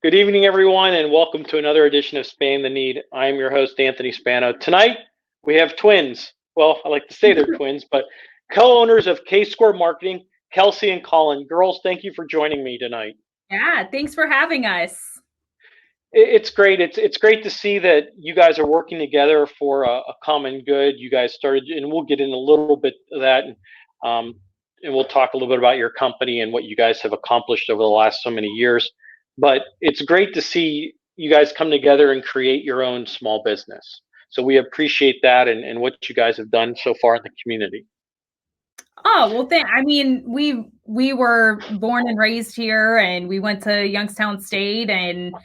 Good evening, everyone, and welcome to another edition of Span the Need. I am your host, Anthony Spano. Tonight, we have twins. Well, I like to say they're twins, but co-owners of K-Score Marketing, Kelsey and Kollin. Girls, thank you for joining me tonight. Yeah, thanks for having us. It's great. It's great to see that you guys are working together for a common good. You guys started, and we'll get in a little bit of that, and we'll talk a little bit about your company and what you guys have accomplished over the last so many years. But it's great to see you guys come together and create your own small business. So we appreciate that and what you guys have done so far in the community. Oh, well, we were born and raised here, and we went to Youngstown State and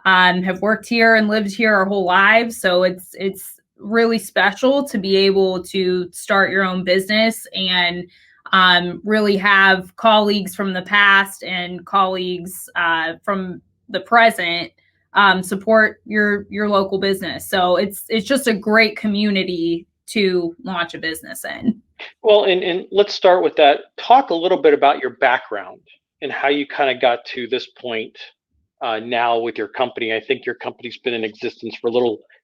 have worked here and lived here our whole lives. So it's really special to be able to start your own business and really have colleagues from the past and colleagues from the present support your local business. So it's just a great community to launch a business in. Well, and let's start with that. Talk a little bit about your background and how you kind of got to this point now with your company. I think your company's been in existence for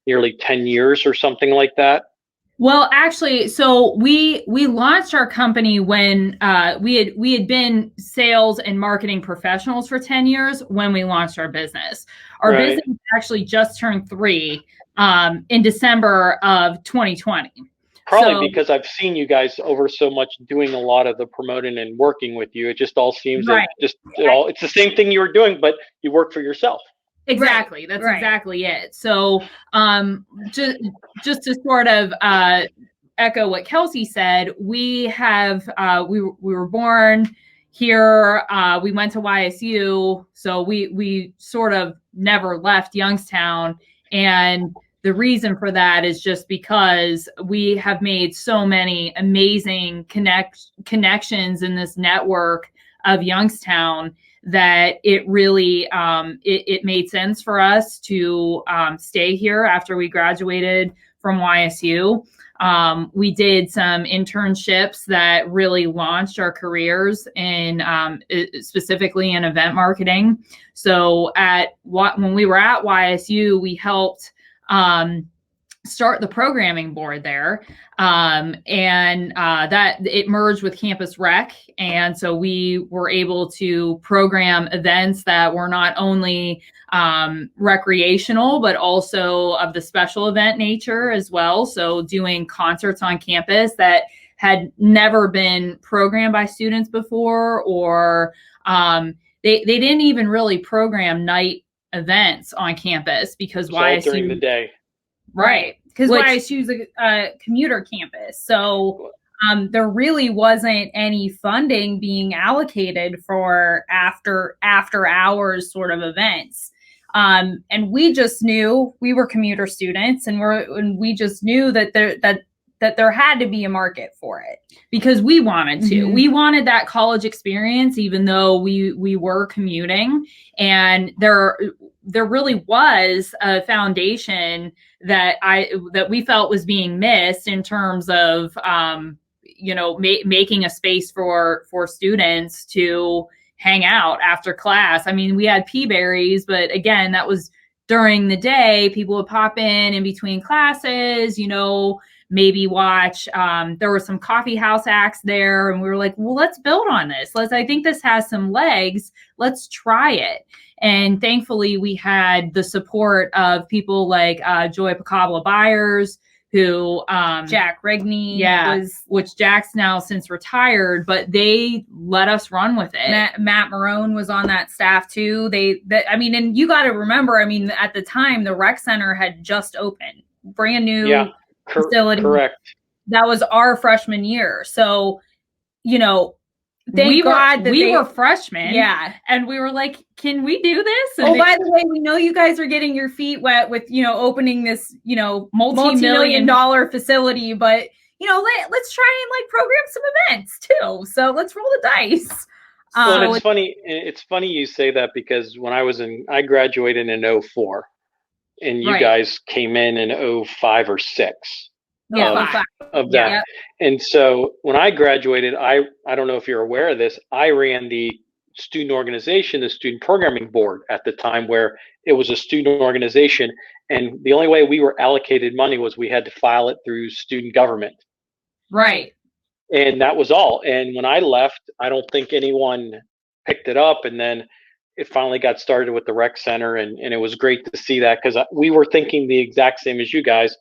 nearly 10 years or something like that. Well, actually, so we launched our company when we had been sales and marketing professionals for 10 years when we launched our business. Our business actually just turned 3 in December of 2020. Probably because I've seen you guys over so much doing a lot of the promoting and working with you. It just all seems it's the same thing you were doing, but you work for yourself. Exactly. That's exactly it. So just to sort of echo what Kelsey said, we were born here. We went to YSU. So we sort of never left Youngstown. And the reason for that is just because we have made so many amazing connections in this network of Youngstown that it really it made sense for us to stay here after we graduated from YSU. We did some internships that really launched our careers in specifically in event marketing. So when we were at YSU, we helped start the programming board there. And that it merged with Campus Rec. And so we were able to program events that were not only recreational, but also of the special event nature as well. So doing concerts on campus that had never been programmed by students before, or they didn't even really program night events on campus because YSU during the day. Right. Because YSU is a commuter campus. So there really wasn't any funding being allocated for after hours sort of events. And we just knew we were commuter students and we just knew that there had to be a market for it because we wanted to. Mm-hmm. We wanted that college experience, even though we were commuting, and there really was a foundation that we felt was being missed in terms of making a space for students to hang out after class. I mean, we had Peaberries, but again, that was during the day. People would pop in between classes, maybe watch. There were some coffee house acts there, and we were like, well, let's build on this. I think this has some legs. Let's try it. And thankfully, we had the support of people like Joy Pacabla Byers, who Jack Rigney which Jack's now since retired, but they let us run with it. Matt Marone was on that staff too. And you got to remember, at the time, the rec center had just opened, brand new facility. Correct. That was our freshman year. So, we were freshmen. Yeah. And we were like, can we do this? And by the way, we know you guys are getting your feet wet with, opening this, multi-million-dollar facility, but, let's try and program some events too. So let's roll the dice. Well, it's funny you say that because when I graduated in 2004 and you guys came in 2005 or 2006. Of that. Yeah. And so when I graduated, I don't know if you're aware of this, I ran the student organization, the student programming board at the time, where it was a student organization. And the only way we were allocated money was we had to file it through student government. Right. And that was all. And when I left, I don't think anyone picked it up. And then it finally got started with the rec center. And it was great to see that, because we were thinking the exact same as you guys.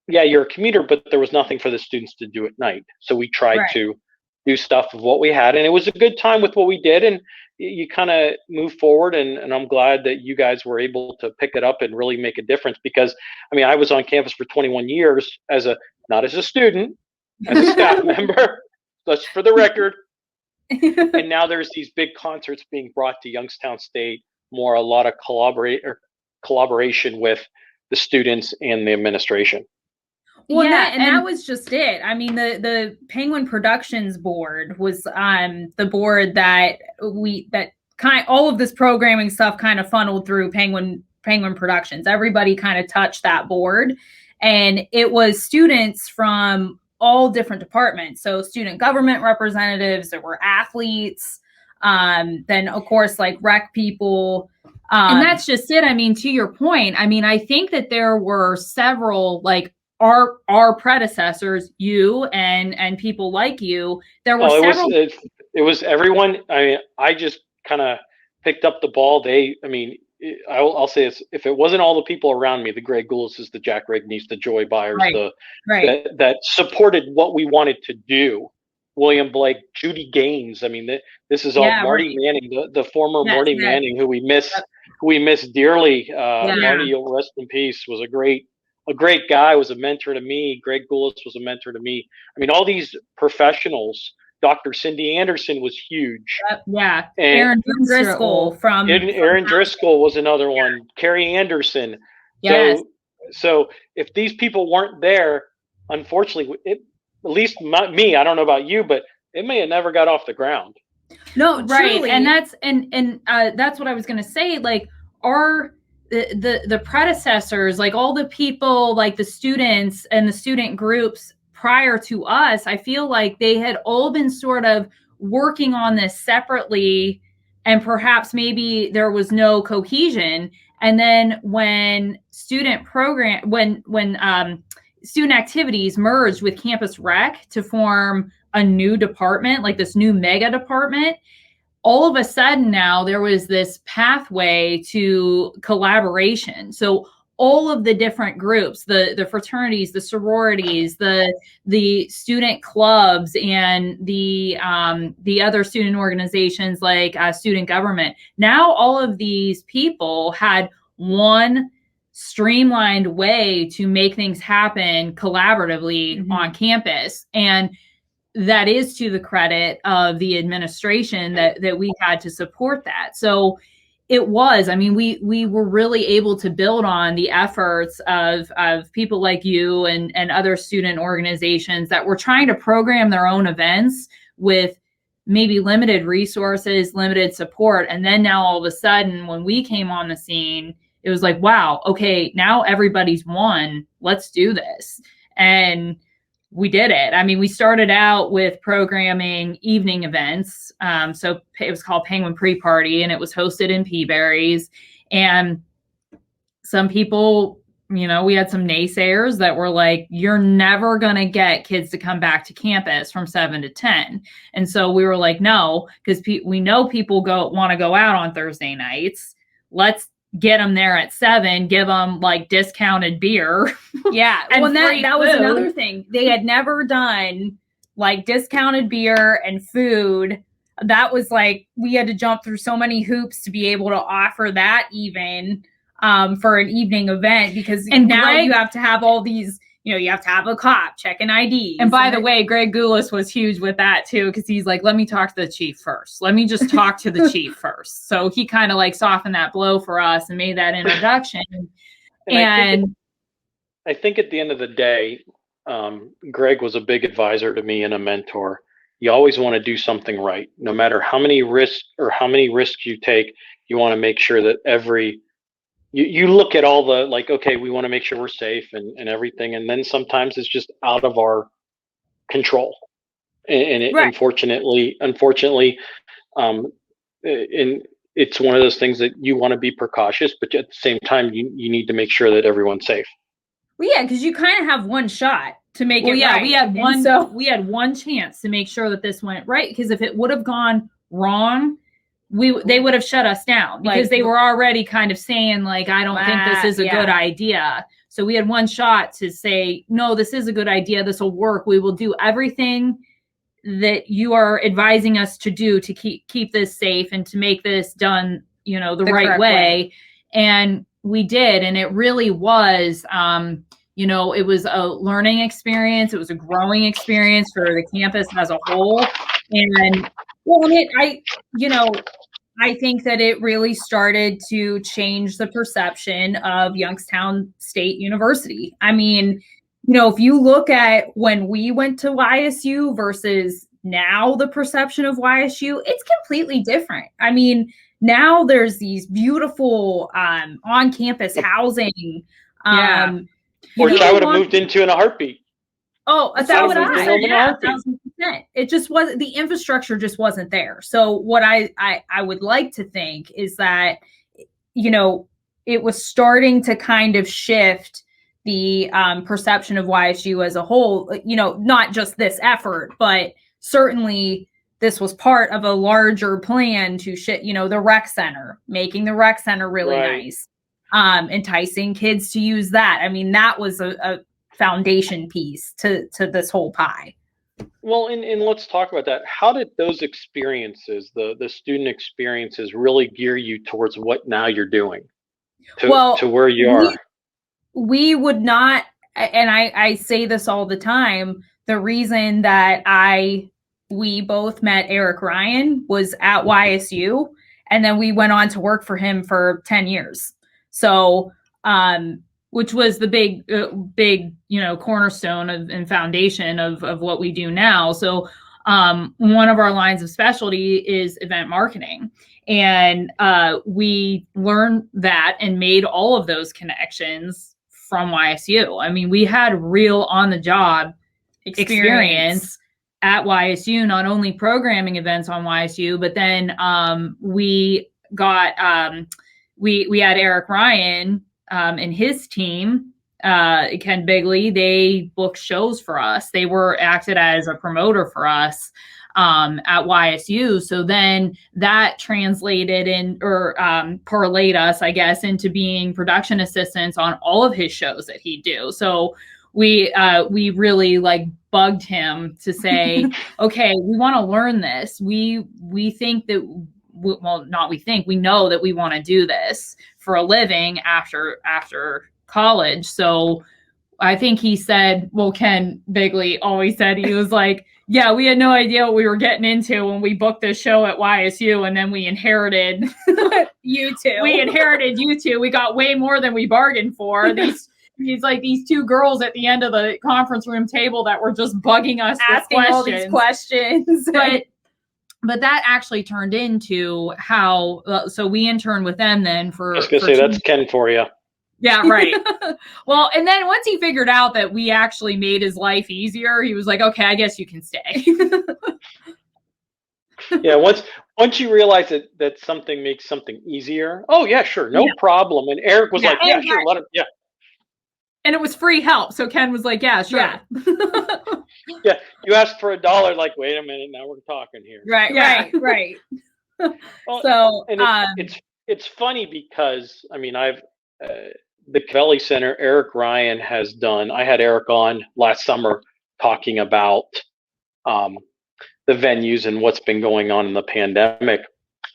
Yeah, you're a commuter, but there was nothing for the students to do at night. So we tried to do stuff of what we had. And it was a good time with what we did. And you kind of move forward. And I'm glad that you guys were able to pick it up and really make a difference. Because, I mean, I was on campus for 21 years not as a student, as a staff member, just for the record. And now there's these big concerts being brought to Youngstown State, a lot of collaboration with the students and the administration. Well, yeah, that was just it. I mean, the Penguin Productions board was the board that all of this programming stuff kind of funneled through Penguin Productions. Everybody kind of touched that board, and it was students from all different departments. So student government representatives, there were athletes, then of course like rec people. And that's just it. I mean, to your point, I mean, I think that there were several, like our predecessors, you and people like you, there were several. It was everyone. I mean, I just kind of picked up the ball. I'll say this: if it wasn't all the people around me, the Greg Goulises, the Jack Rigneys, the Joy Byers, that supported what we wanted to do, William Blake, Judy Gaines. I mean, this is all Marty Manning, the former Marty Manning, who we miss dearly. Marty, you'll rest in peace, was a great guy, was a mentor to me. Greg Goulis was a mentor to me. I mean, all these professionals. Dr. Cindy Anderson was huge. And Aaron Driscoll Aaron Driscoll was another one. Carrie Anderson. Yes. So if these people weren't there, unfortunately, at least me, I don't know about you, but it may have never got off the ground. No, truly. And that's what I was going to say. Like the predecessors, like all the people, like the students and the student groups prior to us, I feel like they had all been sort of working on this separately, and perhaps maybe there was no cohesion. And then when student activities merged with campus rec to form a new department, like this new mega department, all of a sudden now there was this pathway to collaboration. So all of the different groups, the fraternities, the sororities, the student clubs, and the other student organizations like student government. Now all of these people had one streamlined way to make things happen collaboratively on campus. And that is to the credit of the administration that we had to support that. So it was, I mean, we were really able to build on the efforts of people like you and other student organizations that were trying to program their own events with maybe limited resources, limited support. And then now all of a sudden, when we came on the scene, it was like, wow, okay, now everybody's won. Let's do this. And we did it. I mean, we started out with programming evening events. So it was called Penguin Pre-Party, and it was hosted in Peaberry's. And some people, you know, we had some naysayers that were like, you're never going to get kids to come back to campus from 7 to 10. And so we were like, no, because we know people want to go out on Thursday nights. Let's get them there at 7, give them like discounted beer. Yeah. And well, that was another thing. They had never done like discounted beer and food. That was like, we had to jump through so many hoops to be able to offer that even for an evening event, because now you have to have all these, you know, you have to have a cop checking IDs. And by the way, Greg Goulis was huge with that too, because he's like, let me talk to the chief first. Let me just talk to the chief first. So he kind of like softened that blow for us and made that introduction. And I think at the end of the day, Greg was a big advisor to me and a mentor. You always want to do something right. No matter how many risks you take, you want to make sure that you look at all the, like, okay, we want to make sure we're safe and everything. And then sometimes it's just out of our control. And it, unfortunately, And it's one of those things that you want to be precautious, but at the same time, you need to make sure that everyone's safe. Well, yeah, because you kind of have one shot to make it right. We had one. So we had one chance to make sure that this went right. Because if it would have gone wrong, they would have shut us down because they were already kind of saying like, I don't think this is a good idea. So we had one shot to say, no, this is a good idea. This will work. We will do everything that you are advising us to do to keep this safe and to make this done, the right way. And we did. And it really was, it was a learning experience. It was a growing experience for the campus as a whole. And I think that it really started to change the perception of Youngstown State University. I mean, if you look at when we went to YSU versus now the perception of YSU, it's completely different. I mean, now there's these beautiful on-campus housing. Which I would have moved into in a heartbeat. Oh, 1,000%. It just wasn't, the infrastructure just wasn't there. So what I would like to think is that, it was starting to kind of shift the perception of YSU as a whole, not just this effort, but certainly this was part of a larger plan to the rec center, making the rec center really nice, enticing kids to use that. I mean, that was a foundation piece to this whole pie. Well, and let's talk about that. How did those experiences, the student experiences, really gear you towards what now you're doing to where you are? We would not, and I say this all the time, the reason that we both met Eric Ryan was at YSU, and then we went on to work for him for 10 years. So, which was the big, cornerstone and foundation of what we do now. So one of our lines of specialty is event marketing. And we learned that and made all of those connections from YSU. I mean, we had real on-the-job experience at YSU, not only programming events on YSU, but then we got, we had Eric Ryan and his team, Ken Bigley, they booked shows for us. They acted as a promoter for us at YSU. So then that translated parlayed us, I guess, into being production assistants on all of his shows that he'd do. So we really bugged him to say, okay, we want to learn this. We think that, we know that we want to do this for a living after college. So I think he said, Ken Bigley always said, he was like, yeah, we had no idea what we were getting into when we booked this show at YSU, and then we inherited you two. We inherited you two. We got way more than we bargained for. These two girls at the end of the conference room table that were just bugging us, asking all these questions. But that actually turned into how. So we interned with them then for. I was gonna say that's Ken for you. Yeah, right. Well, and then once he figured out that we actually made his life easier, he was like, okay, I guess you can stay. Yeah, once you realize that something makes something easier, oh yeah, sure, no problem. And Eric was like, yeah, sure, let him, yeah. And it was free help, so Ken was like, yeah, sure. Yeah, yeah, you asked for $1, like, wait a minute, now we're talking here. Right. Well, so and it's funny because I mean the Covelli Center, Eric Ryan has done. I had Eric on last summer talking about the venues and what's been going on in the pandemic,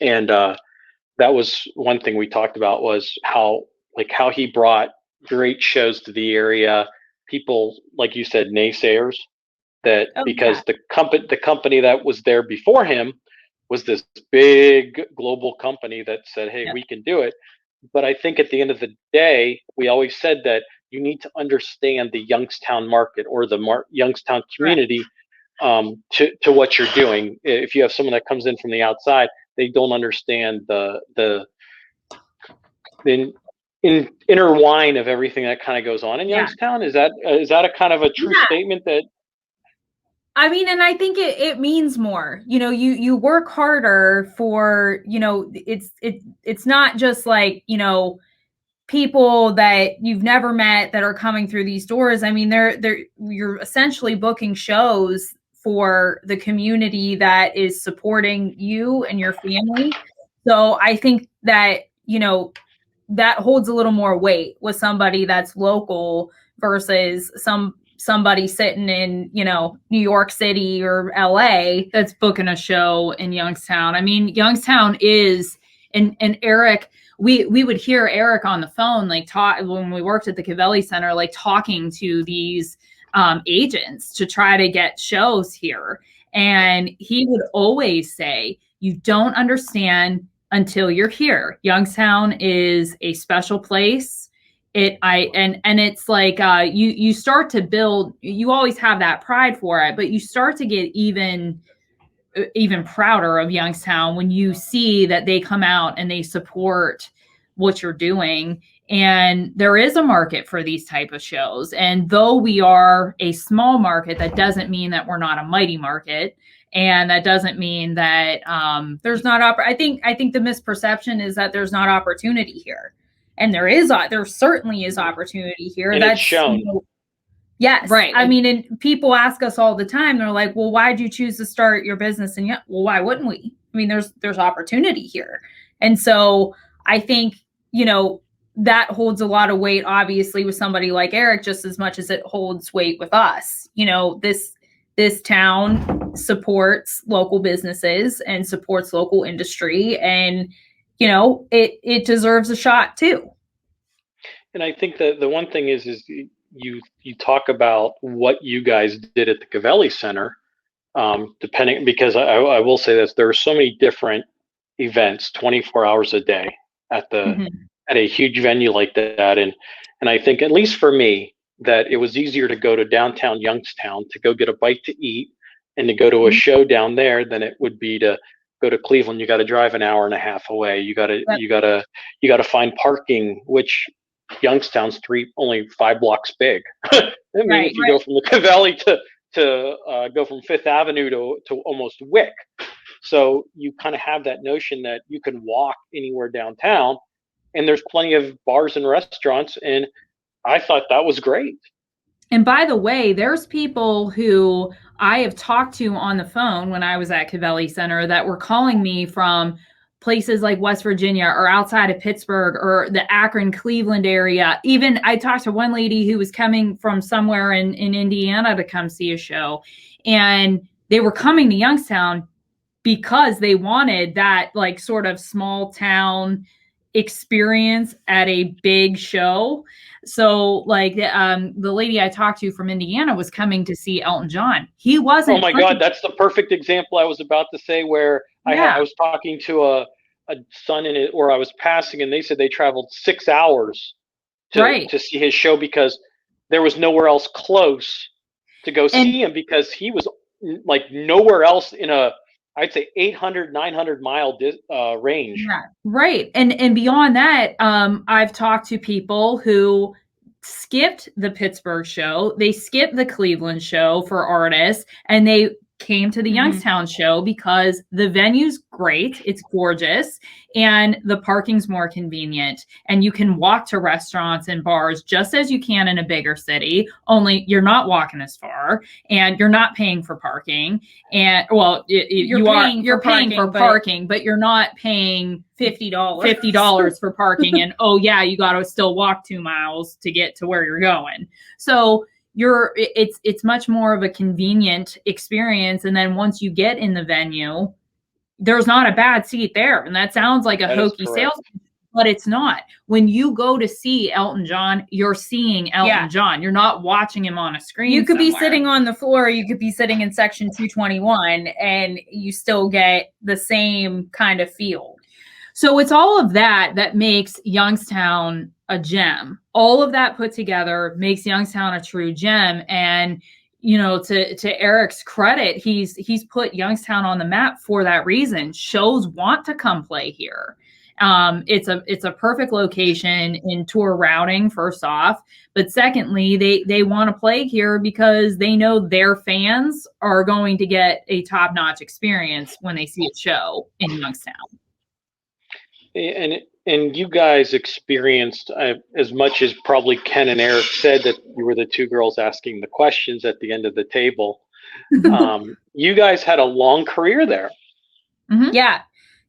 and that was one thing we talked about was how he brought great shows to the area. People, like you said, naysayers, that because the company that was there before him was this big global company that said, hey, we can do it. But I think at the end of the day, we always said that you need to understand the Youngstown market or the Youngstown community to what you're doing. If you have someone that comes in from the outside, they don't understand the intertwine of everything that kind of goes on in Youngstown. Is that a kind of a true statement that? I mean, and I think it means more. You work harder for, it's not just like, people that you've never met that are coming through these doors. I mean, you're essentially booking shows for the community that is supporting you and your family. So I think that, that holds a little more weight with somebody that's local versus somebody sitting in, New York City or LA that's booking a show in Youngstown. I mean, Youngstown is, and Eric, we would hear Eric on the phone, like talk when we worked at the Kollin Center, like talking to these agents to try to get shows here. And he would always say, you don't understand until you're here. Youngstown is a special place. And it's like you start to build, you always have that pride for it, but you start to get even prouder of Youngstown when you see that they come out and they support what you're doing. And there is a market for these type of shows. And though we are a small market, that doesn't mean that we're not a mighty market. And that doesn't mean that there's not I think the misperception is that there's not opportunity here. And there certainly is opportunity here. And that's shown. Yes. Right. I mean, and people ask us all the time, they're like, well, why did you choose to start your business? And well, why wouldn't we? I mean, there's opportunity here. And so I think, that holds a lot of weight, obviously, with somebody like Eric, just as much as it holds weight with us. This town supports local businesses and supports local industry, and it deserves a shot too. And I think that the one thing is you talk about what you guys did at the Kollin Center, because I will say this, there are so many different events 24 hours a day at at a huge venue like that, and I think, at least for me, that it was easier to go to downtown Youngstown to go get a bite to eat and to go to a show down there than it would be to go to Cleveland. You got to drive an hour and a half away. You got to find parking, which Youngstown's only 5 blocks big. I mean, if you go from the Kollin to go from Fifth Avenue to almost Wick, so you kind of have that notion that you can walk anywhere downtown, and there's plenty of bars and restaurants, and I thought that was great. And by the way, there's people who I have talked to on the phone when I was at Kollin Center that were calling me from places like West Virginia or outside of Pittsburgh or the Akron, Cleveland area. Even I talked to one lady who was coming from somewhere in Indiana to come see a show, and they were coming to Youngstown because they wanted that like sort of small town experience at a big show. So like the lady I talked to from Indiana was coming to see Elton John. He wasn't. Oh my God, that's the perfect example I was about to say, where I was talking to a son in it, or I was passing, and they said they traveled 6 hours to see his show because there was nowhere else close to go see him, because he was like nowhere else in I'd say 800, 900 mile range. Yeah, right. And beyond that, I've talked to people who skipped the Pittsburgh show. They skipped the Cleveland show for artists, and they came to the Youngstown show because the venue's great. It's gorgeous. And the parking's more convenient. And you can walk to restaurants and bars just as you can in a bigger city, only you're not walking as far, and you're not paying for parking. And well, you're paying for parking, but you're not paying $50 for parking. And you got to still walk 2 miles to get to where you're going. So it's much more of a convenient experience. And then once you get in the venue, there's not a bad seat there. And that sounds like a hokey sales, but it's not. When you go to see Elton John, you're seeing Elton John. You're not watching him on a screen. You could be sitting on the floor. You could be sitting in section 221, and you still get the same kind of feel. So it's all of that makes Youngstown a gem. All of that put together makes Youngstown a true gem. And, to Eric's credit, he's put Youngstown on the map for that reason. Shows want to come play here. It's a perfect location in tour routing, first off. But secondly, they want to play here because they know their fans are going to get a top-notch experience when they see a show in Youngstown. And you guys experienced as much as probably Ken and Eric said that you were the two girls asking the questions at the end of the table. You guys had a long career there. Mm-hmm.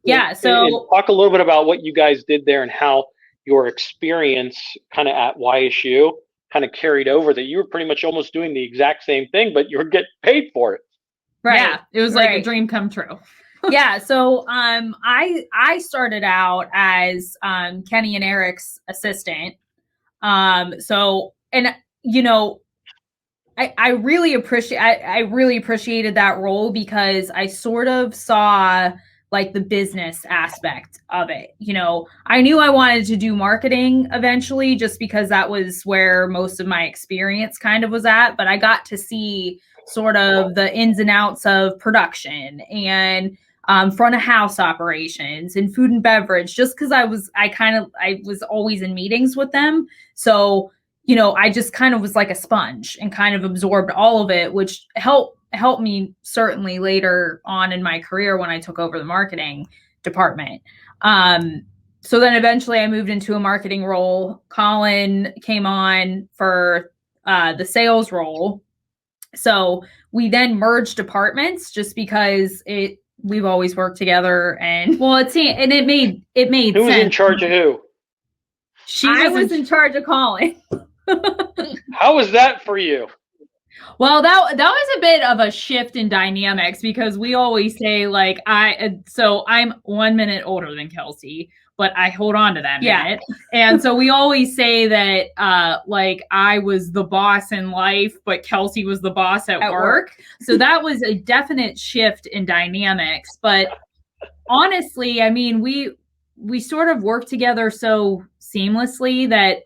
Yeah. So talk a little bit about what you guys did there and how your experience kind of at YSU kind of carried over, that you were pretty much almost doing the exact same thing, but you were getting paid for it. Right. Yeah, it was like a dream come true. Yeah. So I started out as Kenny and Eric's assistant. So, and you know, I really appreciated that role because I sort of saw like the business aspect of it. You know, I knew I wanted to do marketing eventually just because that was where most of my experience kind of was at, but I got to see sort of the ins and outs of production and front of house operations and food and beverage, just because I was always in meetings with them. So, you know, I just kind of was like a sponge and kind of absorbed all of it, which helped me certainly later on in my career when I took over the marketing department. So then eventually I moved into a marketing role. Kollin came on for the sales role. So we then merged departments just because we've always worked together, and it made sense. Who was in charge of who? I was in charge of Kollin. How was that for you? Well, that was a bit of a shift in dynamics because we always say like I'm 1 minute older than Kelsey, but I hold on to that minute. And so we always say that like I was the boss in life, but Kelsey was the boss at work. So that was a definite shift in dynamics. But honestly, I mean, we sort of worked together so seamlessly that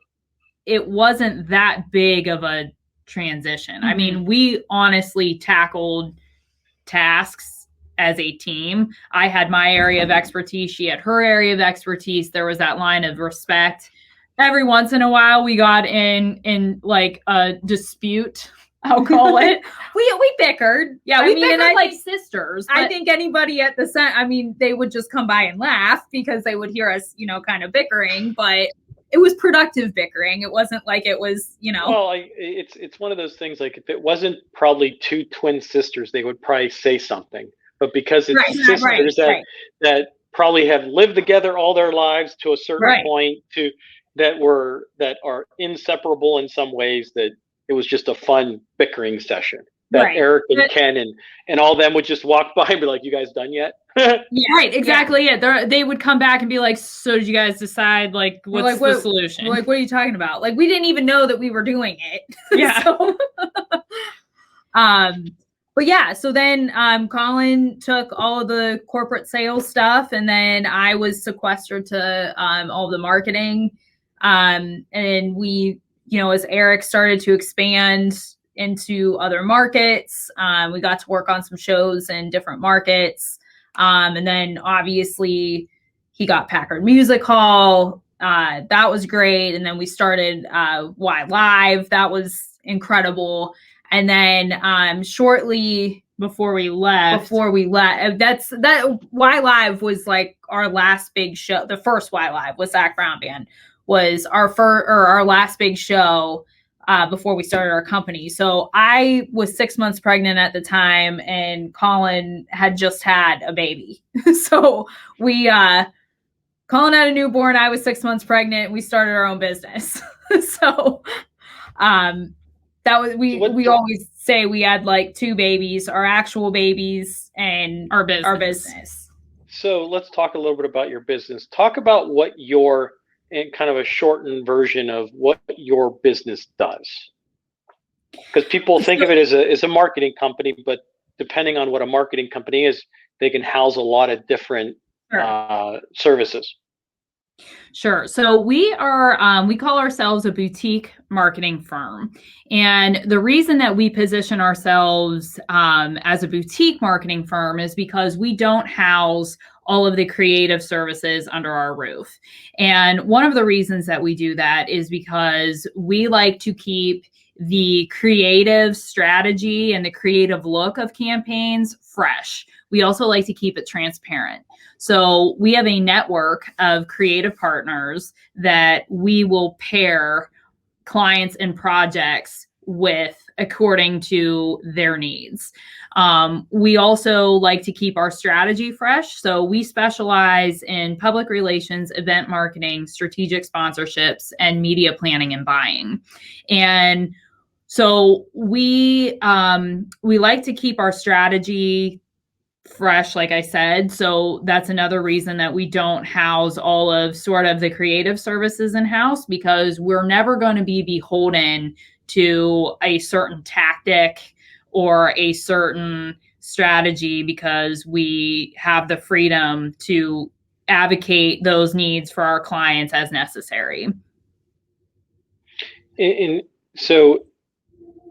it wasn't that big of a transition. Mm-hmm. I mean, we honestly tackled tasks as a team. I had my area of expertise. She had her area of expertise. There was that line of respect. Every once in a while, we got in like a dispute, I'll call it. we bickered. Yeah, we bickered like sisters. I think anybody at the center, I mean, they would just come by and laugh because they would hear us, you know, kind of bickering, but it was productive bickering. It wasn't like it was, you know. Well, it's one of those things, like if it wasn't probably two twin sisters, they would probably say something. But because it's sisters that probably have lived together all their lives to a certain point, that are inseparable in some ways, that it was just a fun bickering session. That Eric and Ken and all them would just walk by and be like, "You guys done yet?" Yeah, right, exactly. Yeah, they would come back and be like, "So did you guys decide like what's the solution?" Like, what are you talking about? Like, we didn't even know that we were doing it. Yeah. So, but yeah, so then Kollin took all of the corporate sales stuff, and then I was sequestered to all the marketing. And we, you know, as Eric started to expand into other markets, we got to work on some shows in different markets. And then obviously he got Packard Music Hall. That was great. And then we started Y Live. That was incredible. And then shortly before we left, that Y Live was like our last big show. The first Y Live was Zach Brown Band was our last big show before we started our company. So I was 6 months pregnant at the time, and Kollin had just had a baby. So Kollin had a newborn. I was 6 months pregnant. We started our own business. So that was we always say we had like two babies, our actual babies and our business. So let's talk a little bit about your business. Talk about what and kind of a shortened version of what your business does. Because people think of it as a marketing company, but depending on what a marketing company is, they can house a lot of different services. Sure. So we call ourselves a boutique marketing firm. And the reason that we position ourselves as a boutique marketing firm is because we don't house all of the creative services under our roof. And one of the reasons that we do that is because we like to keep the creative strategy and the creative look of campaigns fresh. We also like to keep it transparent. So we have a network of creative partners that we will pair clients and projects with according to their needs. We also like to keep our strategy fresh. So we specialize in public relations, event marketing, strategic sponsorships, and media planning and buying. And so we like to keep our strategy fresh, like I said. So that's another reason that we don't house all of sort of the creative services in-house, because we're never going to be beholden to a certain tactic or a certain strategy, because we have the freedom to advocate those needs for our clients as necessary. And so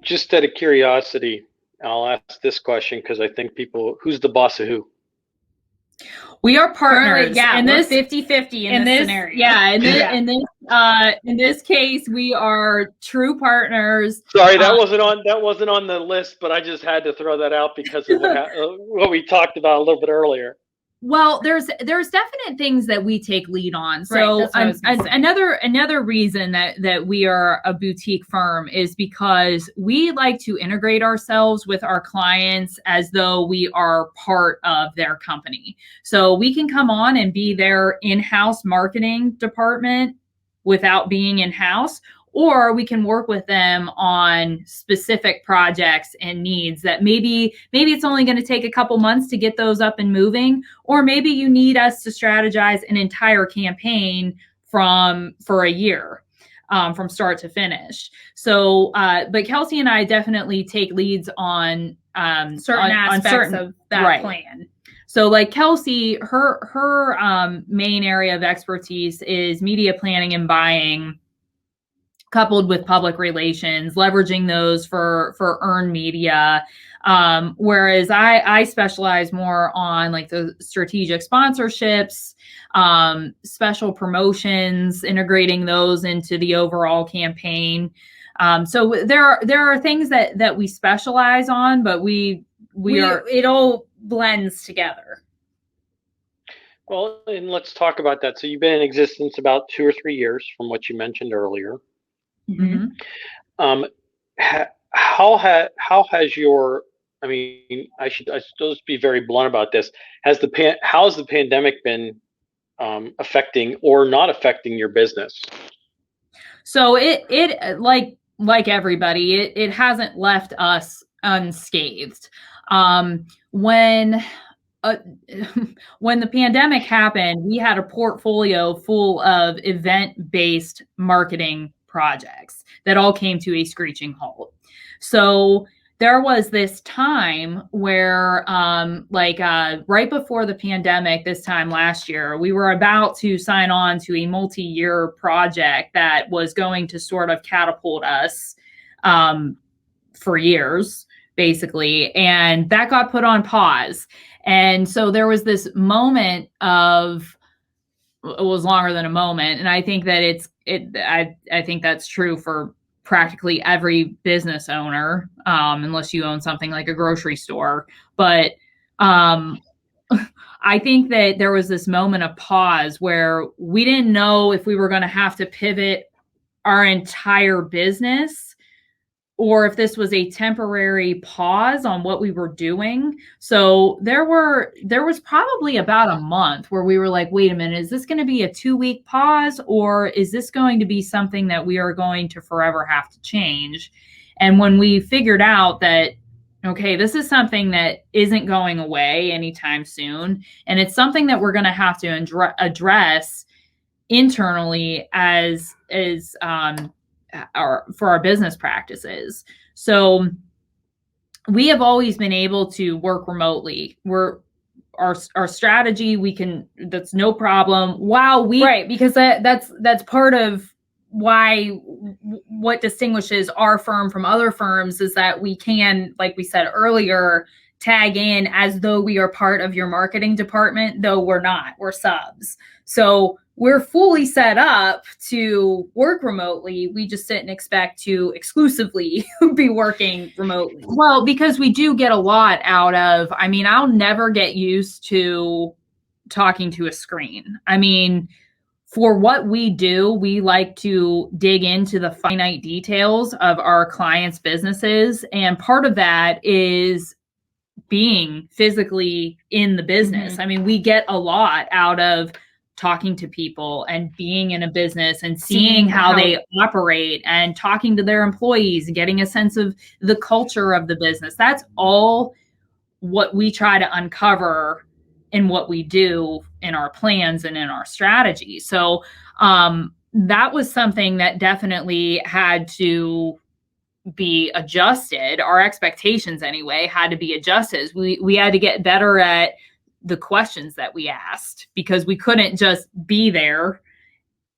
just out of curiosity, I'll ask this question because I think people, who's the boss of who? We are partners. Yeah, in this this 50-50 in this scenario. Yeah, in this case, we are true partners. Sorry, that wasn't on the list, but I just had to throw that out because of what we talked about a little bit earlier. Well, there's definite things that we take lead on. So another reason that we are a boutique firm is because we like to integrate ourselves with our clients as though we are part of their company. So we can come on and be their in-house marketing department without being in-house, or we can work with them on specific projects and needs that maybe it's only going to take a couple months to get those up and moving, or maybe you need us to strategize an entire campaign for a year, from start to finish. So, but Kelsey and I definitely take leads on certain aspects of that plan. So like Kelsey, her main area of expertise is media planning and buying, coupled with public relations, leveraging those for earned media. Whereas I specialize more on like the strategic sponsorships, special promotions, integrating those into the overall campaign. So there are things that we specialize on, but it all blends together. Well, and let's talk about that. So you've been in existence about 2 or 3 years from what you mentioned earlier. Mm-hmm. How has your, I mean, I should just be very blunt about this. How's the pandemic been affecting or not affecting your business? So it like everybody, it hasn't left us unscathed. When the pandemic happened, we had a portfolio full of event-based marketing projects that all came to a screeching halt. So there was this time where right before the pandemic, this time last year, we were about to sign on to a multi-year project that was going to sort of catapult us for years, basically. And that got put on pause. And so there was this moment of, it was longer than a moment. And I think that I think that's true for practically every business owner, unless you own something like a grocery store. But I think that there was this moment of pause where we didn't know if we were going to have to pivot our entire business, or if this was a temporary pause on what we were doing. So there was probably about a month where we were like, wait a minute, is this going to be a 2-week pause, or is this going to be something that we are going to forever have to change? And when we figured out that, okay, this is something that isn't going away anytime soon, and it's something that we're going to have to address internally for our business practices. So we have always been able to work remotely. Our strategy, that's no problem. Because that's part of why what distinguishes our firm from other firms is that we can, like we said earlier, tag in as though we are part of your marketing department, though we're not. We're subs. So we're fully set up to work remotely. We just didn't expect to exclusively be working remotely. Well, because we do get a lot out of, I mean, I'll never get used to talking to a screen. I mean, for what we do, we like to dig into the finite details of our clients' businesses. And part of that is being physically in the business. I mean, we get a lot out of talking to people and being in a business and seeing how they operate and talking to their employees and getting a sense of the culture of the business. That's all what we try to uncover in what we do in our plans and in our strategy. So that was something that definitely had to be adjusted. Our expectations anyway had to be adjusted. We had to get better at the questions that we asked, because we couldn't just be there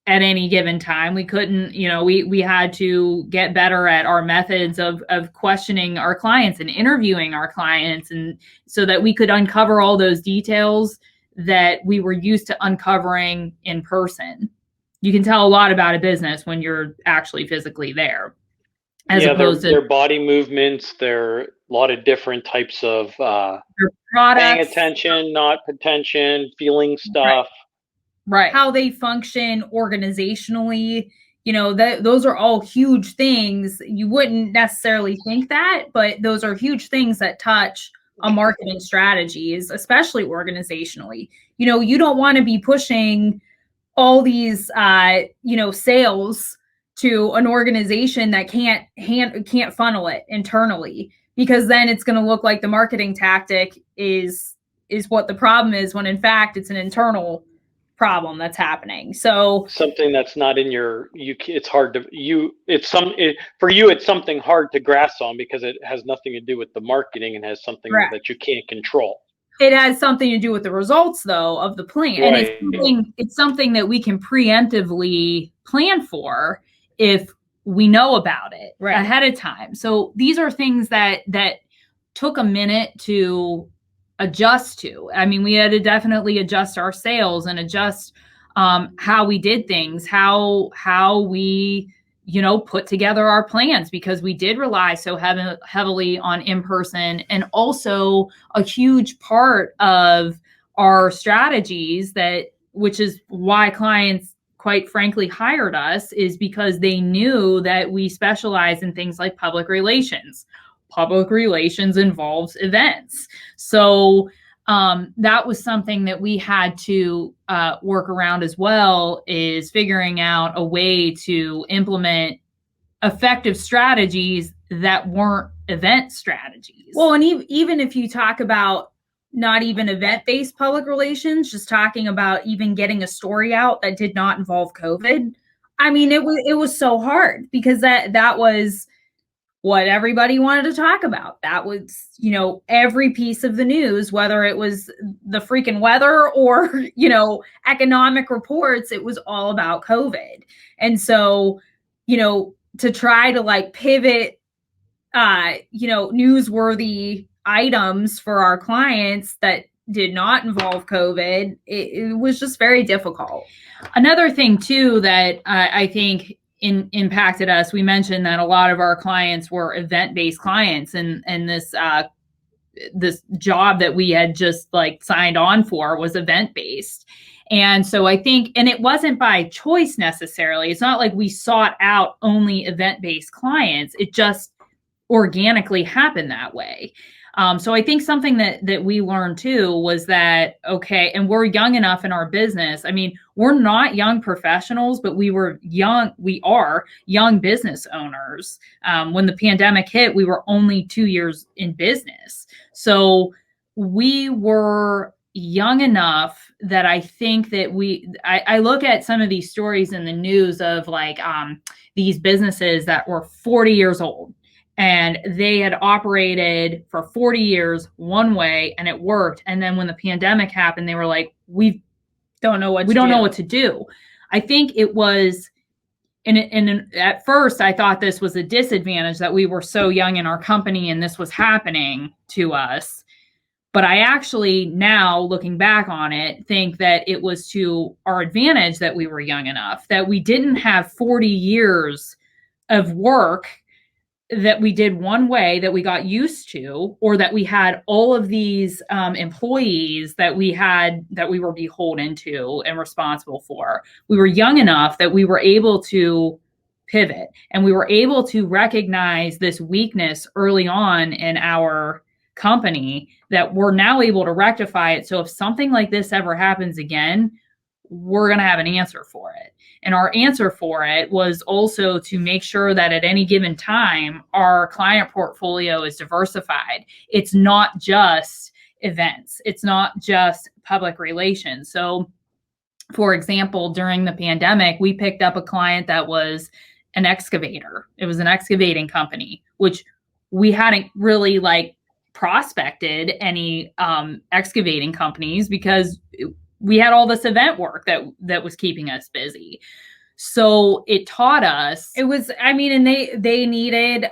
at any given time. We couldn't, you know, we had to get better at our methods of questioning our clients and interviewing our clients, and so that we could uncover all those details that we were used to uncovering in person. You can tell a lot about a business when you're actually physically there. As opposed to their body movements, there are a lot of different types of paying attention, not attention, feeling stuff. Right. How they function organizationally. You know, those are all huge things. You wouldn't necessarily think that, but those are huge things that touch a marketing strategies, especially organizationally. You know, you don't want to be pushing all these, sales to an organization that can't funnel it internally, because then it's going to look like the marketing tactic is what the problem is, when in fact it's an internal problem that's happening. So something that's not in it's hard to for you, it's something hard to grasp on, because it has nothing to do with the marketing and has something that you can't control. It has something to do with the results, though, of the plan. Right. And it's something that we can preemptively plan for if we know about it ahead of time. So these are things that took a minute to adjust to. I mean, we had to definitely adjust our sales and adjust how we did things, how we, put together our plans, because we did rely so heavily on in-person. And also a huge part of our strategies, which is why clients quite frankly hired us, is because they knew that we specialize in things like public relations. Public relations involves events. So that was something that we had to work around as well, is figuring out a way to implement effective strategies that weren't event strategies. Well, and even if you talk about not even event-based public relations, just talking about even getting a story out that did not involve COVID. I mean, it was so hard, because that was what everybody wanted to talk about. That was, every piece of the news, whether it was the freaking weather or, economic reports, it was all about COVID. And so, to try to pivot, newsworthy items for our clients that did not involve COVID, it was just very difficult. Another thing too that I think impacted us, we mentioned that a lot of our clients were event-based clients, and this job that we had just signed on for was event-based. And so I think, and it wasn't by choice necessarily. It's not like we sought out only event-based clients. It just organically happened that way. So I think something that we learned too was that, okay, and we're young enough in our business. I mean, we're not young professionals, but we are young business owners. When the pandemic hit, we were only 2 years in business. So we were young enough that I think that I look at some of these stories in the news of these businesses that were 40 years old. And they had operated for 40 years one way and it worked. And then when the pandemic happened, they were like, we don't know what to do. I think it was and at first I thought this was a disadvantage that we were so young in our company and this was happening to us. But I actually, now looking back on it, think that it was to our advantage that we were young enough, that we didn't have 40 years of work that we did one way that we got used to, or that we had all of these employees that we were beholden to and responsible for. We were young enough that we were able to pivot, and we were able to recognize this weakness early on in our company that we're now able to rectify it. So if something like this ever happens again, we're going to have an answer for it. And our answer for it was also to make sure that at any given time, our client portfolio is diversified. It's not just events. It's not just public relations. So for example, during the pandemic, we picked up a client that was an excavator. It was an excavating company, which we hadn't really prospected any excavating companies because we had all this event work that was keeping us busy. So it taught us. It was, and they needed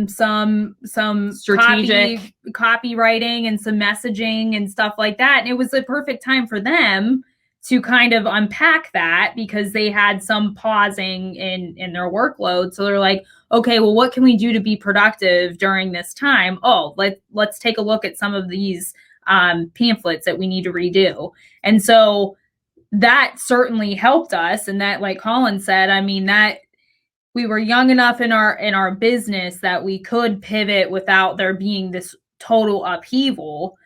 some strategic copywriting and some messaging and stuff like that. And it was the perfect time for them to kind of unpack that because they had some pausing in their workload. So they're like, okay, well, what can we do to be productive during this time? Oh, let's take a look at some of these pamphlets that we need to redo. And so that certainly helped us. And that, like Kollin said, that we were young enough in our business that we could pivot without there being this total upheaval.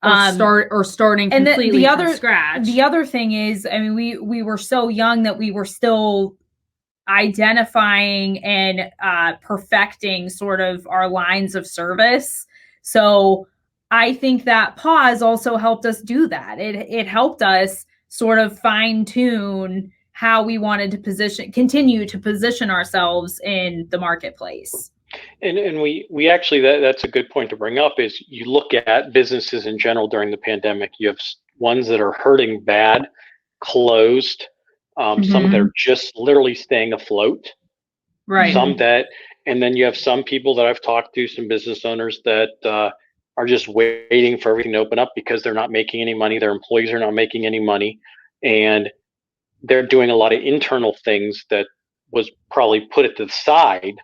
Starting completely from scratch. The other thing is, we were so young that we were still identifying and perfecting sort of our lines of service. So I think that pause also helped us do that. It helped us sort of fine tune how we wanted to continue to position ourselves in the marketplace. And we actually, that's a good point to bring up, is you look at businesses in general during the pandemic, you have ones that are hurting bad, closed, some that are just literally staying afloat. Right. And then you have some people that I've talked to, some business owners that are just waiting for everything to open up because they're not making any money. Their employees are not making any money. And they're doing a lot of internal things that was probably put at the side.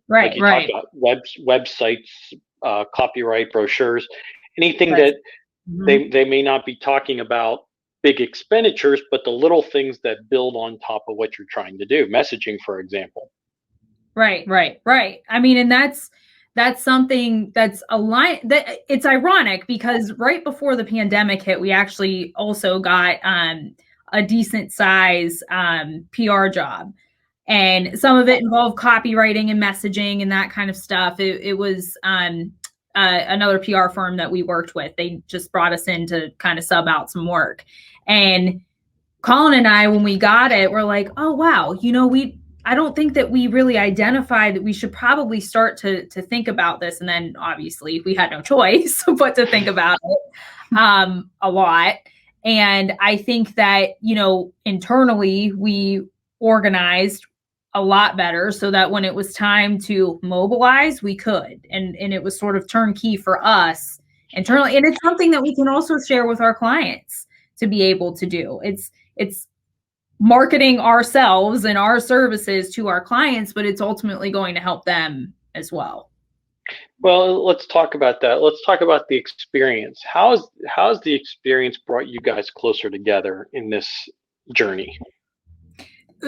Right, talked about websites, copyright, brochures, anything that they may not be talking about big expenditures, but the little things that build on top of what you're trying to do. Messaging, for example. Right. And that's something that's that it's ironic because right before the pandemic hit, we actually also got a decent size PR job. And some of it involved copywriting and messaging and that kind of stuff. It was another PR firm that we worked with. They just brought us in to kind of sub out some work. And Kollin and I, when we got it, we're like, oh, wow, I don't think that we really identified that we should probably start to think about this. And then obviously we had no choice but to think about it a lot. And I think that, internally we organized a lot better so that when it was time to mobilize, we could. And it was sort of turnkey for us internally. And it's something that we can also share with our clients to be able to do. It's marketing ourselves and our services to our clients, but it's ultimately going to help them as well. Well, let's talk about that. Let's talk about the experience. How's the experience brought you guys closer together in this journey?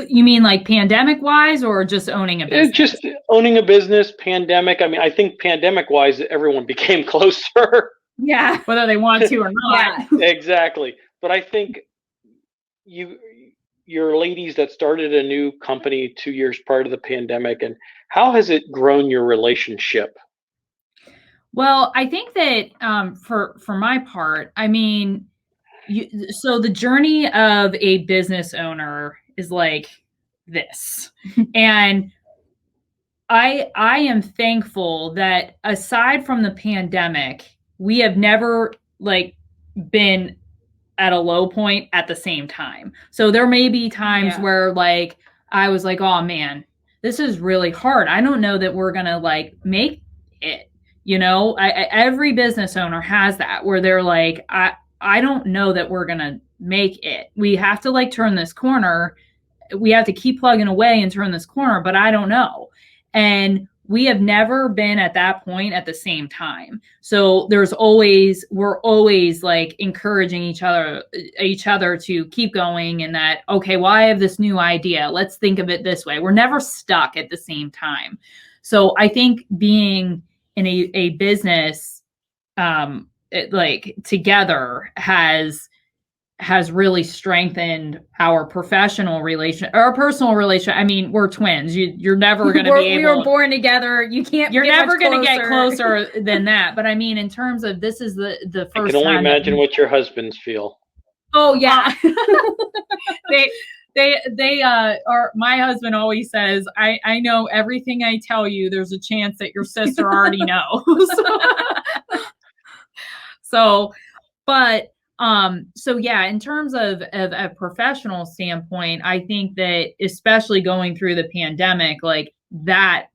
You mean like pandemic wise or just owning a business? Just owning a business, pandemic. I think pandemic wise, everyone became closer. Yeah, whether they want to or not. Yeah. Exactly. But I think you're ladies that started a new company 2 years prior to the pandemic, and how has it grown your relationship? Well, I think that for my part, so the journey of a business owner is like this. And I am thankful that aside from the pandemic, we have never been at a low point at the same time. So there may be times where I was like, oh man, this is really hard. I don't know that we're going to like make it. You know, every business owner has that where they're like, I don't know that we're going to make it. We have to like turn this corner. We have to keep plugging away and turn this corner, but I don't know. And we have never been at that point at the same time. So we're always like encouraging each other to keep going, and that, okay, well, I have this new idea. Let's think of it this way. We're never stuck at the same time. So I think being in a business, like together has really strengthened our professional relation, our personal relation. I mean, we're twins. You're never going to be able. We were born together. You're never going to get closer than that. But I mean, in terms of this is the first time. I can only imagine what your husbands feel. Oh yeah. They are. My husband always says, I know everything I tell you. There's a chance that your sister already knows. So yeah, in terms of a professional standpoint, I think that especially going through the pandemic, like that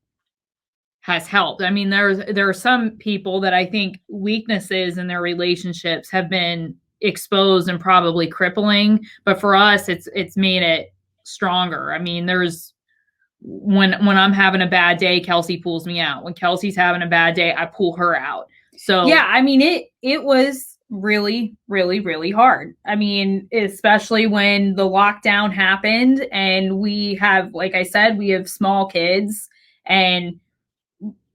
has helped. I mean, there are some people that I think weaknesses in their relationships have been exposed and probably crippling, but for us, it's made it stronger. I mean, when I'm having a bad day, Kelsey pulls me out. When Kelsey's having a bad day, I pull her out. So yeah, I mean, it was really, really, really hard. I mean, especially when the lockdown happened and we have, like I said, we have small kids and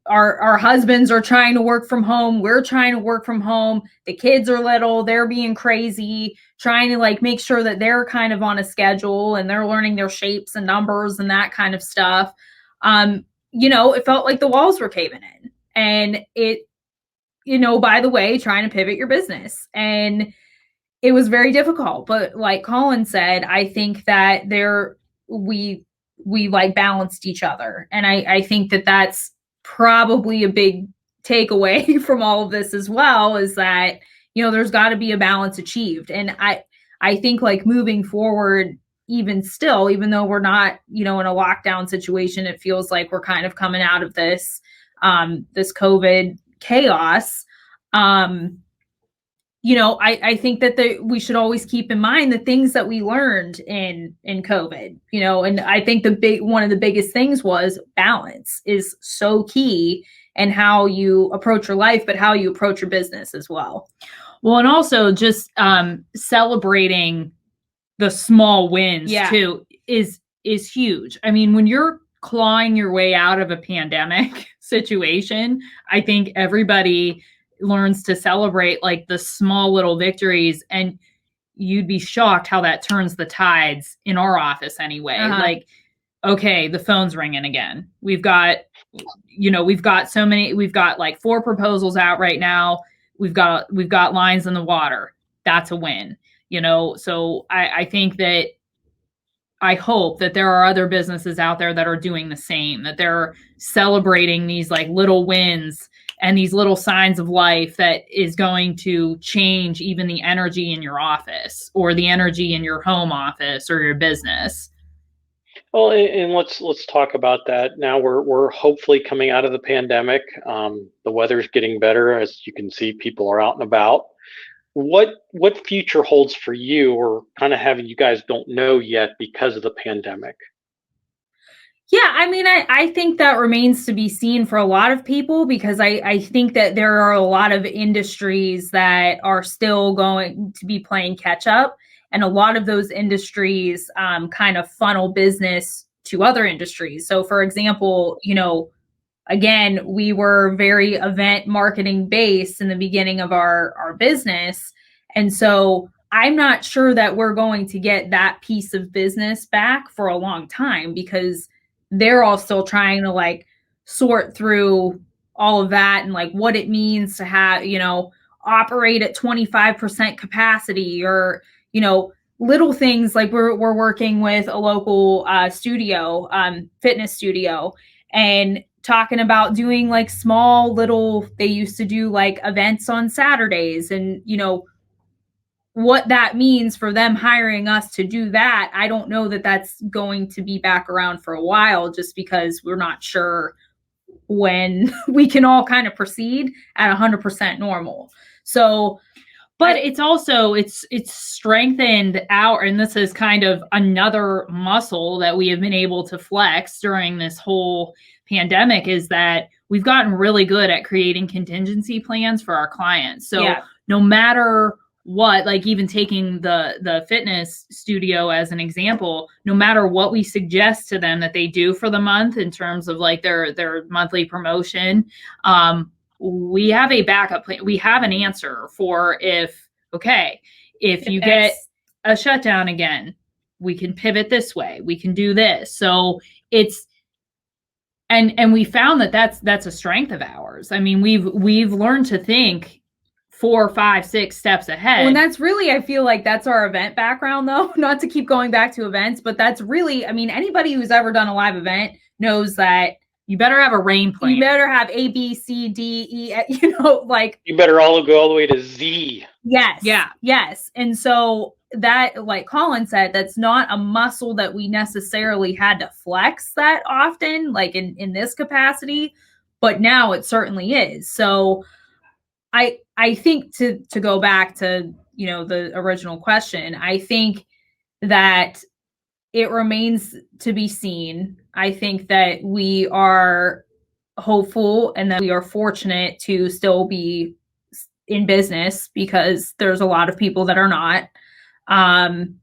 our husbands are trying to work from home. We're trying to work from home. The kids are little, they're being crazy, trying to like make sure that they're kind of on a schedule and they're learning their shapes and numbers and that kind of stuff. It felt like the walls were caving in, and by the way, trying to pivot your business. And it was very difficult. But like Kollin said, I think that we like balanced each other. And I think that that's probably a big takeaway from all of this as well, is that, there's got to be a balance achieved. And I think like moving forward, even though we're not, in a lockdown situation, it feels like we're kind of coming out of this COVID chaos. I think that we should always keep in mind the things that we learned in COVID, and I think one of the biggest things was balance is so key, and how you approach your life, but how you approach your business as well. Well, and also just celebrating the small wins too is huge. I mean, when you're clawing your way out of a pandemic situation, I think everybody learns to celebrate like the small little victories, and you'd be shocked how that turns the tides in our office anyway. Like, okay, the phone's ringing again. We've got like 4 proposals out right now. We've got lines in the water. That's a win, So I think that I hope that there are other businesses out there that are doing the same, that they're celebrating these like little wins and these little signs of life that is going to change even the energy in your office or the energy in your home office or your business. Well, and let's talk about that. Now we're hopefully coming out of the pandemic. The weather's getting better. As you can see, people are out and about. What future holds for you, or kind of having you guys don't know yet because of the pandemic? Yeah, I mean, I think that remains to be seen for a lot of people, because I think that there are a lot of industries that are still going to be playing catch up. And a lot of those industries kind of funnel business to other industries. So for example, again, we were very event marketing based in the beginning of our business. And so I'm not sure that we're going to get that piece of business back for a long time, because they're all still trying to like sort through all of that and like what it means to have, operate at 25% capacity, or, little things like we're working with a local studio, fitness studio, and talking about doing like small little, they used to do like events on Saturdays, and, what that means for them hiring us to do that, I don't know that that's going to be back around for a while, just because we're not sure when we can all kind of proceed at 100% normal. So, but it's also, it's strengthened and this is kind of another muscle that we have been able to flex during this whole pandemic, is that we've gotten really good at creating contingency plans for our clients. So no matter what, like even taking the fitness studio as an example, no matter what we suggest to them that they do for the month in terms of like their monthly promotion, we have a backup plan. We have an answer for if you get a shutdown again, we can pivot this way, we can do this. So it's, and we found that that's a strength of ours. I mean, we've learned to think 4, 5, 6 steps ahead. Well, and that's really, I feel like that's our event background, though. Not to keep going back to events, but that's really, I mean, anybody who's ever done a live event knows that you better have a rain plan. You better have A, B, C, D, E, you know, like. You better all go all the way to Z. Yes. Yeah. Yes. And so that, like Kollin said, that's not a muscle that we necessarily had to flex that often, like in this capacity, but now it certainly is. So I think to go back to, you know, the original question, I think that it remains to be seen. I think that we are hopeful and that we are fortunate to still be in business, because there's a lot of people that are not. And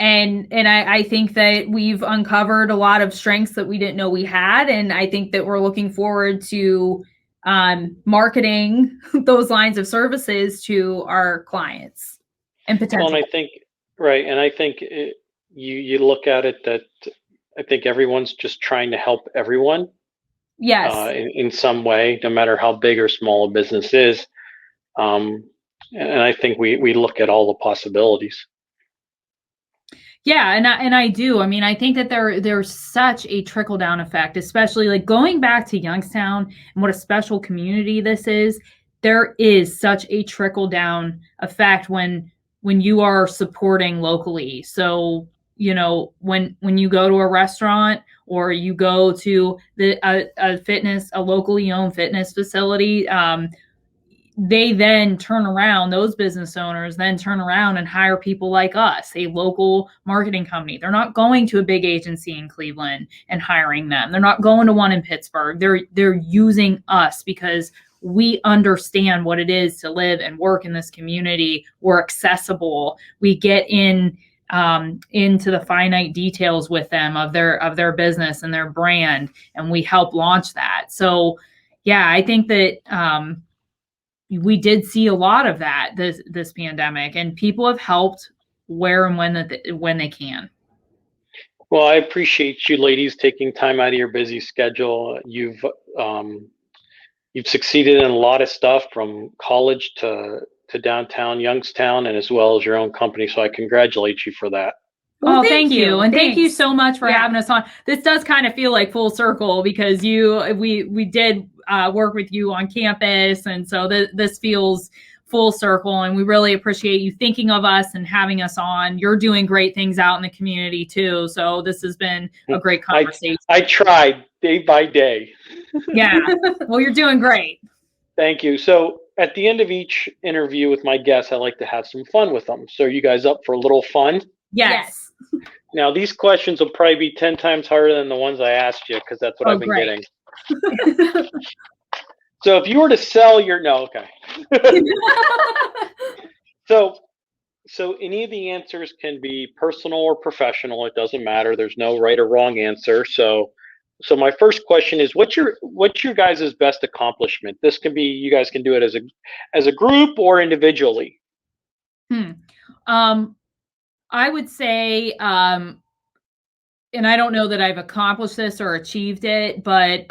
I think that we've uncovered a lot of strengths that we didn't know we had. And I think that we're looking forward to marketing those lines of services to our clients and potential. Well, and I think, right. And I think you look at it that I think everyone's just trying to help everyone. Yes. In some way, no matter how big or small a business is. And I think we look at all the possibilities. Yeah, and I do. I mean, I think that there's such a trickle down effect, especially like going back to Youngstown and what a special community this is. There is such a trickle down effect when you are supporting locally. So, you know, when you go to a restaurant or you go to a locally owned fitness facility, they then turn around, those business owners then turn around and hire people like us, a local marketing company. They're not going to a big agency in Cleveland and hiring them. They're not going to one in Pittsburgh. They're using us because we understand what it is to live and work in this community. We're accessible. We get into the finite details with them of their business and their brand, and we help launch that. So yeah, I think that we did see a lot of that this pandemic, and people have helped where and when they can. Well, I appreciate you ladies taking time out of your busy schedule. You've succeeded in a lot of stuff, from college to downtown Youngstown, and as well as your own company. So I congratulate you for that. Well, thank you. And thank you so much for having us on. This does kind of feel like full circle, because we did work with you on campus. And so this feels full circle, and we really appreciate you thinking of us and having us on. You're doing great things out in the community too. So this has been a great conversation. I tried day by day. Yeah. Well, you're doing great. Thank you. So at the end of each interview with my guests, I like to have some fun with them. So are you guys up for a little fun? Yes. Now, these questions will probably be 10 times harder than the ones I asked you, because that's what I've been getting. So if you were to sell your, So any of the answers can be personal or professional. It doesn't matter. There's no right or wrong answer. So my first question is, what's your guys' best accomplishment? This can be, you guys can do it as a group or individually. I would say, and I don't know that I've accomplished this or achieved it, but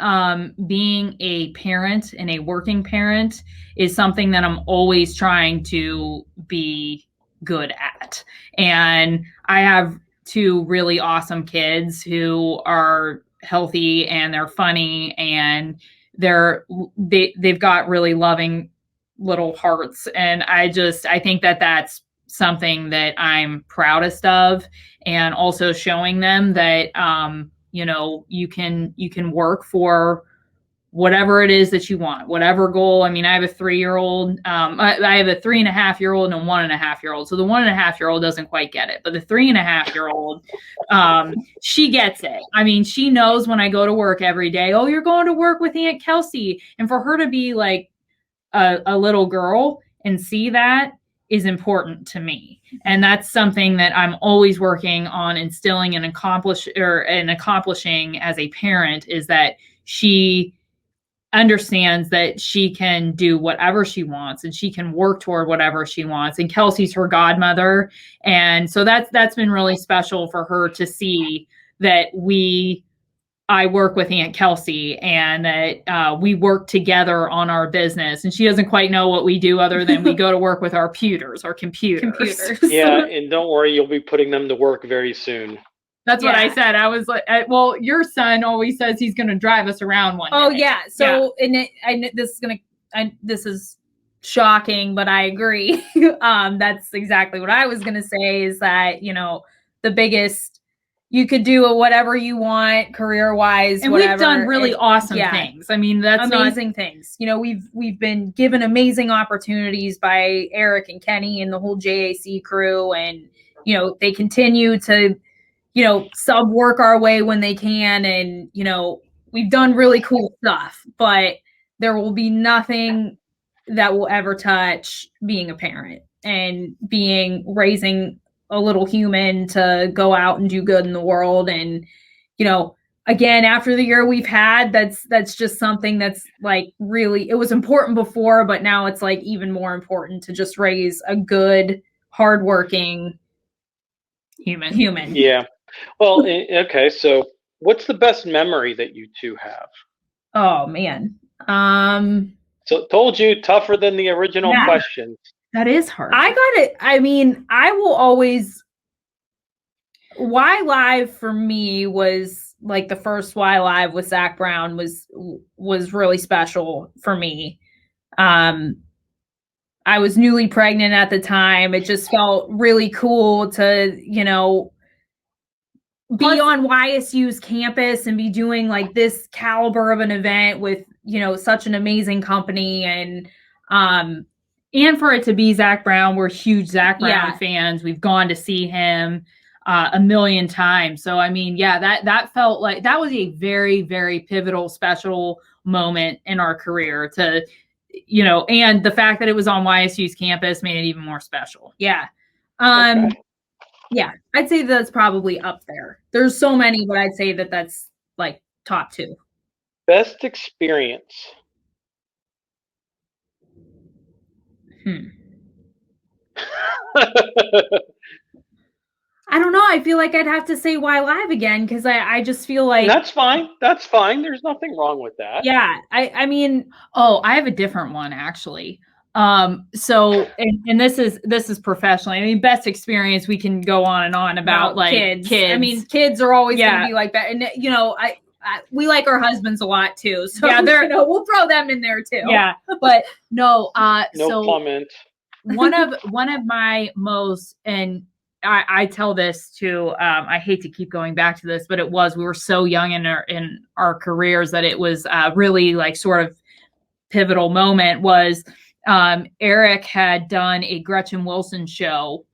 being a parent and a working parent is something that I'm always trying to be good at. And I have 2 really awesome kids who are healthy and they're funny, and they've got really loving little hearts. And I think that that's something that I'm proudest of, and also showing them that, you can work for whatever it is that you want, whatever goal. I mean, I have a 3-year-old, I have a 3.5-year-old and a 1.5-year-old. So the 1.5-year-old doesn't quite get it, but the 3.5-year-old, she gets it. I mean, she knows when I go to work every day, oh, you're going to work with Aunt Kelsey. And for her to be like a little girl and see that is important to me. And that's something that I'm always working on instilling and accomplishing as a parent, is that she understands that she can do whatever she wants and she can work toward whatever she wants. And Kelsey's her godmother. And so that's been really special for her to see that I work with Aunt Kelsey, and that we work together on our business. And she doesn't quite know what we do other than we go to work with our computers. Yeah. And don't worry, you'll be putting them to work very soon. That's what I said. I was like, well, your son always says he's going to drive us around one day. Oh yeah. So, this is shocking, but I agree. That's exactly what I was going to say, is that, the biggest, you could do whatever you want career wise. And whatever. We've done really awesome things. I mean, that's amazing things. We've been given amazing opportunities by Eric and Kenny and the whole JAC crew. And, they continue to, sub work our way when they can. And, we've done really cool stuff, but there will be nothing that will ever touch being a parent and raising a little human to go out and do good in the world. And, again, after the year we've had, that's just something that's like really, it was important before, but now it's like even more important to just raise a good, hardworking human. Yeah. Well, okay. So what's the best memory that you two have? Oh man. So told you, tougher than the original questions. That is hard. I got it. I mean, I will always, Y Live for me was like the first Y Live with Zach Brown was really special for me. I was newly pregnant at the time. It just felt really cool to, be on YSU's campus and be doing like this caliber of an event with, such an amazing company. And for it to be Zach Brown, we're huge Zach Brown fans. We've gone to see him a million times. So, I mean, that felt like that was a very, very pivotal, special moment in our career to, and the fact that it was on YSU's campus made it even more special. Yeah. Yeah, I'd say that's probably up there. There's so many, but I'd say that's like top 2. Best experience. I don't know. I feel like I'd have to say Y Live again, because I just feel like That's fine. There's nothing wrong with that. Yeah. I mean, I have a different one actually. So this is professionally, I mean, best experience, we can go on and on about like kids. I mean, kids are always going to be like that. And we like our husbands a lot too. So we'll throw them in there too. Yeah. But no comment. one of my most, and I tell this to, I hate to keep going back to this, but we were so young in our careers that it was really like sort of pivotal moment was, Eric had done a Gretchen Wilson show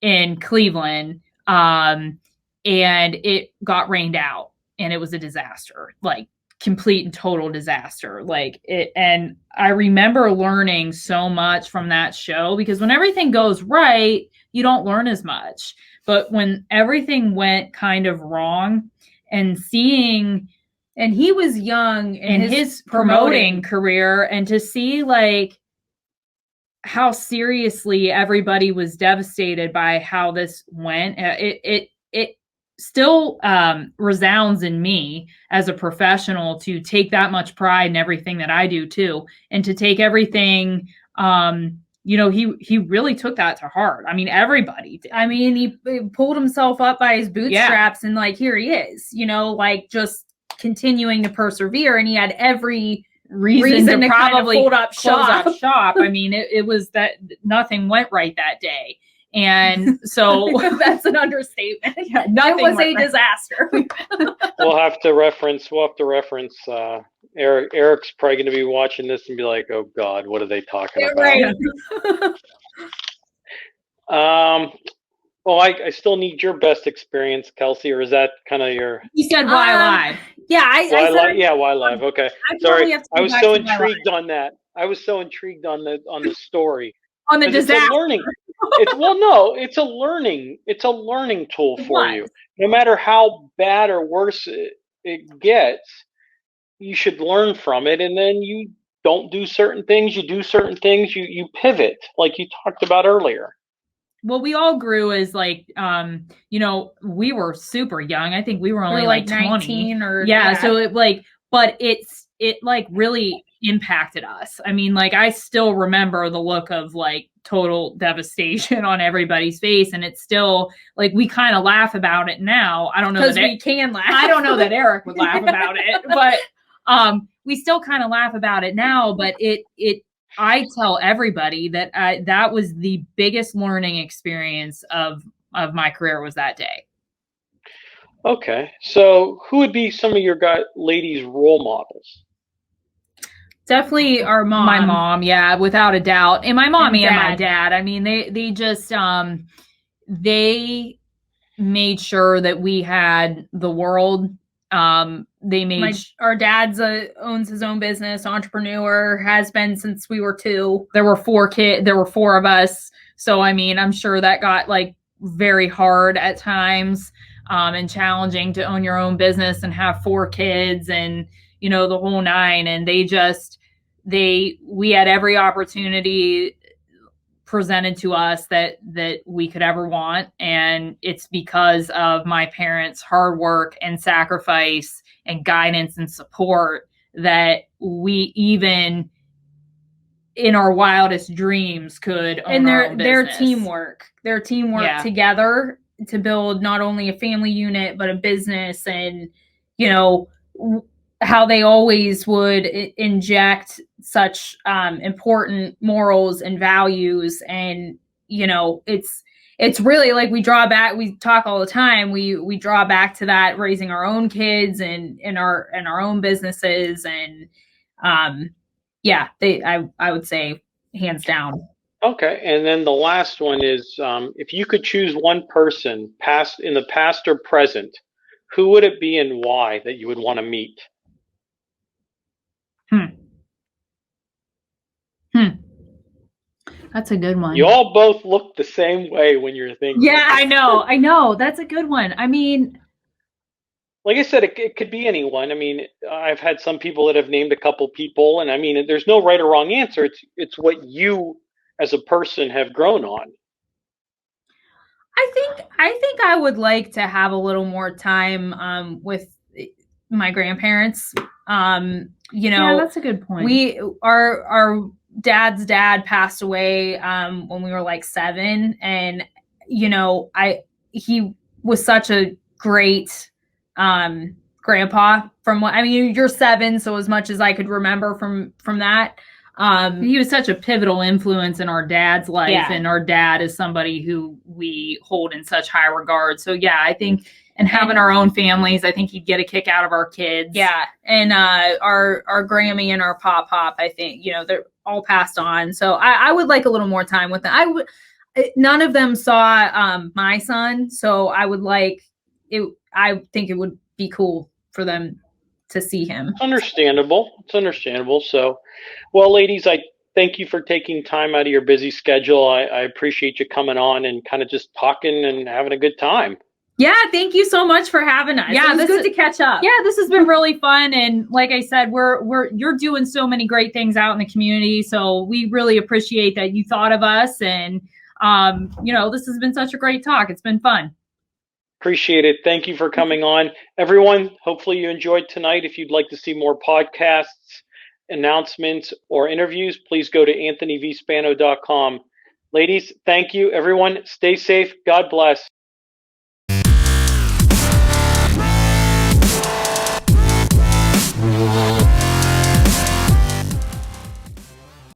in Cleveland, and it got rained out, and it was a disaster, like complete and total disaster. Like it, and I remember learning so much from that show, because when everything goes right, you don't learn as much. But when everything went kind of wrong, and seeing, and he was young in his promoting career, and to see like how seriously everybody was devastated by how this went, it still resounds in me as a professional to take that much pride in everything that I do too, and to take everything. He really took that to heart. I mean, everybody did. I mean, he pulled himself up by his bootstraps, and like here he is, like just continuing to persevere, and he had every reason to probably kind of close up shop. I mean, it was that nothing went right that day. And so that's an understatement. Yeah, it was a disaster. We'll have to reference Eric's probably going to be watching this and be like, oh God, what are they talking about? Right. Well, I still need your best experience, Kelsey, or is that kind of your... You said why live? Yeah, why live? Okay. Sorry, I was so intrigued on that. I was so intrigued on the story. On the disaster. It's a learning. It's a learning tool for you. No matter how bad or worse it gets, you should learn from it, and then you don't do certain things. You do certain things. You pivot, like you talked about earlier. Well, we all grew as like, we were super young. I think we were only like 19 or So it really impacted us. I mean, like I still remember the look of like total devastation on everybody's face, and it's still like we kind of laugh about it now. I don't know because we can laugh. I don't know that Eric would laugh about it, but we still kind of laugh about it now. But I tell everybody that that was the biggest learning experience of my career was that day. Okay. So who would be some of your ladies' role models? Definitely our mom. My mom, yeah, without a doubt. And my mommy and my dad. I mean, they just they made sure that we had the world. They made our dad's owns his own business, entrepreneur, has been since we were 2. There were 4 kids. There were 4 of us. So I mean, I'm sure that got like very hard at times, and challenging to own your own business and have 4 kids and the whole 9. And we had every opportunity presented to us that we could ever want, and it's because of my parents' hard work and sacrifice and guidance and support that we even in our wildest dreams could own our own business. Their teamwork together to build not only a family unit but a business, and how they always would inject such important morals and values. And it's really like we talk all the time, we draw back to that, raising our own kids and in our own businesses. And I would say hands down. Okay. And then the last one is, if you could choose one person in the past or present, who would it be and why that you would want to meet? That's a good one. You all both look the same way when you're thinking. Yeah, I know. That's a good one. I mean, like I said, it could be anyone. I mean, I've had some people that have named a couple people, and I mean, there's no right or wrong answer. It's what you as a person have grown on. I think I would like to have a little more time with my grandparents. Yeah, that's a good point. Our dad's dad passed away when we were like 7, and he was such a great grandpa. You're 7, so as much as I could remember from that, he was such a pivotal influence in our dad's life, and our dad is somebody who we hold in such high regard. So yeah, I think, and having our own families, I think he'd get a kick out of our kids. Yeah, and our Grammy and our Pop, I think they're all passed on. So I would like a little more time with them. None of them saw my son, so I would like it. I think it would be cool for them to see him. It's understandable. So, well, ladies, I thank you for taking time out of your busy schedule. I appreciate you coming on and kind of just talking and having a good time. Yeah, thank you so much for having us. Yeah, it's good to catch up. Yeah, this has been really fun, and like I said, you're doing so many great things out in the community, so we really appreciate that you thought of us, and this has been such a great talk. It's been fun. Appreciate it. Thank you for coming on, everyone. Hopefully you enjoyed tonight. If you'd like to see more podcasts, announcements, or interviews, please go to anthonyvspano.com. Ladies, thank you. Everyone, stay safe. God bless.